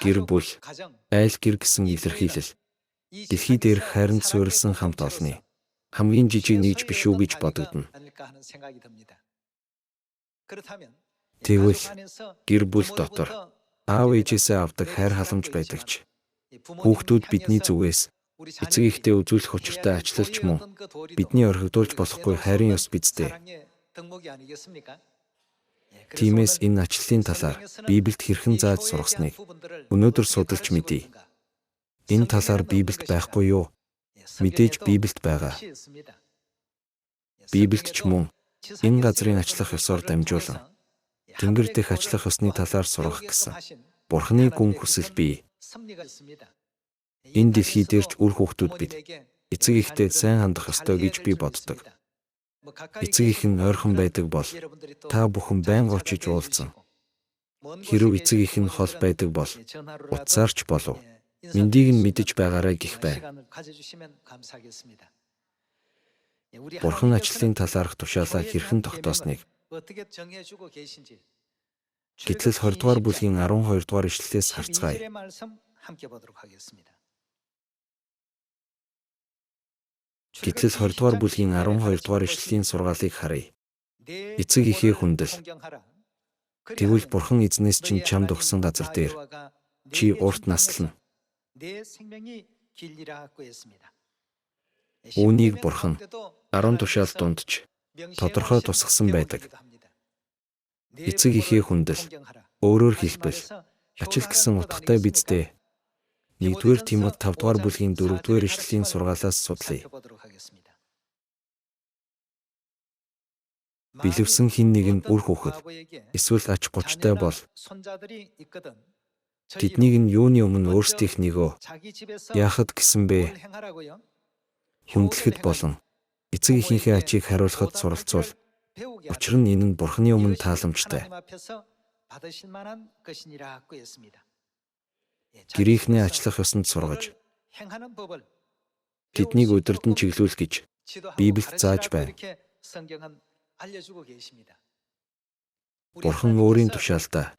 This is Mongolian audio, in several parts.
гэр бүл, айл гэр гэсэн илэрхийлэл. Дэлхий дээр хайранд суурилсан хамт олонны хамгийн жижиг нэгж биш үү гэж бодогдно. Тэгвэл гэр бүл дотор аав ээжээсээ авдаг хайр халамж байдаг ч хүүхдүүд бидний зүгээс эцэг эхтэй үзүүлэх учиртай ачлалч мөн бидний орхигдуулж болохгүй хайрын ёс биздээ. Тиймээс энэ ачлалын талаар Библиэд хэрхэн зааж сургасныг өнөөдөр судалж мэдье. Энэ талаар Библиэд байхгүй юу? Мэдээж Библиэд байгаа. Библиэд ч мөн энэ газрын ачлах ёсоор дамжуулан Тэнгэр дэх ачлах ёсны талаар сургах гэсэн Бурхны гүн хүсэл бий. Энэ дэлхий дээр ч үр хүүхдүүд бид эцэг эхтэй сайн хандах ёстой гэж би боддог. Эцэг эх нь ойрхон байдаг бол та бүхэн байнга очиж уулзсан. Хэрв эцэг эх нь хол байдаг бол утсаар ч болов мэндийг нь мэдэж байгаарай гэх байна. Бурхан ачлалын талаарх тушаалаа хэрхэн тогтоосныг Гитлэл 20 дугаар бүлгийн 12 дугаар ишлэлээс харцгаая. Гитлэл 20 дугаар бүлгийн 12 дугаар ишлэлийн сургаалыг харъя. Эцэг эхээ хүндэл. Тэгвэл Бурхан эзнээс чинь чамд өгсөн газар дээр чи урт наслана. Үүнийг Бурхан 10 тушаал дундч тодорхой тусгасан байдаг. Эцэг эхээ хүндэл. Өөрөөр хэлбэл ачил гэсэн утгатай биздээ. 1-р Тимот 5 дугаар бүлгийн 4-р ишлэлийн сургаалаас судлая. Билевсэн хэн нэгэн үр хүүхэд эсвэл ач гучтай бол тэднийг нь юуны өмнө өөрсдийнх нэгөө яахад гэсэн бэ? Хүндлэхэд болон эцэг эхийнхээ ачийг хариулахад суралцвал учир нь энэ нь Бурхны өмнө тааламжтай. Гэрийнхнээ ачлах ёсонд сургаж тэднийг удирдан чиглүүл гэж Библиэд зааж байна. Бурхан өөрийн тушаалдаа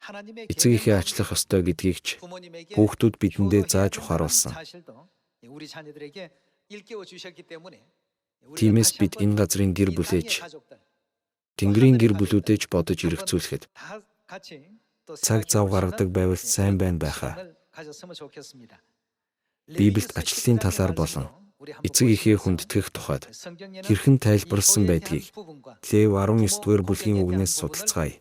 эцэг эхээ ачлах ёстой гэдгийг ч хүүхдүүд бидэндээ зааж ухааруулсан. Тиймээс бид энэ газрын гэр бүлээч Тэнгэрийн гэр бүлүүдэж бодож эргцүүлэхэд цаг зав гаргадаг байвал сайн байна байхаа. Библиэд ачлалын талаар болон эцэг эхээ хүндэтгэх тухайд хэрхэн тайлбарласан байдгийг Лев 19-р бүлгийн үгнээс судалцгаая.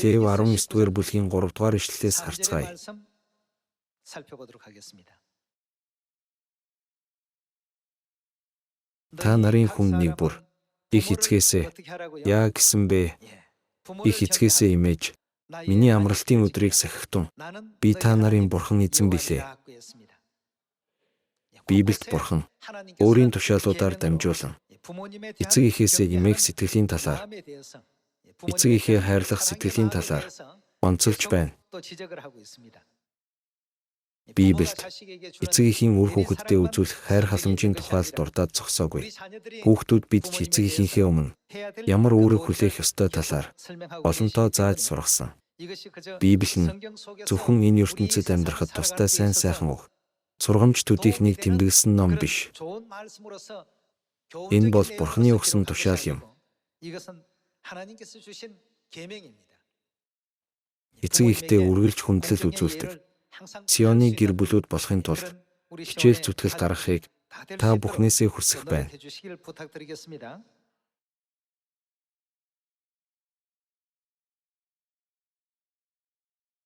Лев 19-р бүлгийн 3-р ишлэлээс харцгаая. Та нарын хүн нэг бүр их эцгээсээ яа гэсэн бэ? Их эцгээсээ имэж миний амралтын өдрийг сахихтун би та нарын Бурхан эзэн билээ. Библиэд Бурхан өөрийн тушаалуудаар дамжуулан эцэг эхээсээ имэх сэтгэлийн талаар, эцэг эхээ хайрлах сэтгэлийн талаар онцолж байна. Библиэд эцэг эхийн үр хүүхэддээ үзүүлэх хайр халамжийн тухай дурдаад зогсоогүй. Хүүхдүүд бид ч эцэг эхийнхээ өмнө ямар үүрэг хүлээх ёстой талаар олонтоо зааж сургасан. Библи нь зөвхөн энэ ертөнцид амьдрахад тустай сайн сайхан үг, сургамж төдийхнийг тэмдэглэсэн ном биш. Энэ бол Бурханы өгсөн тушаал юм. Эцэг эхтэй үргэлж хүндлэл үзүүлдэг Сионы гэр бүлүүд болохын тулд хичээл зүтгэл гаргахыг та бүхнээсээ хүсэх байна.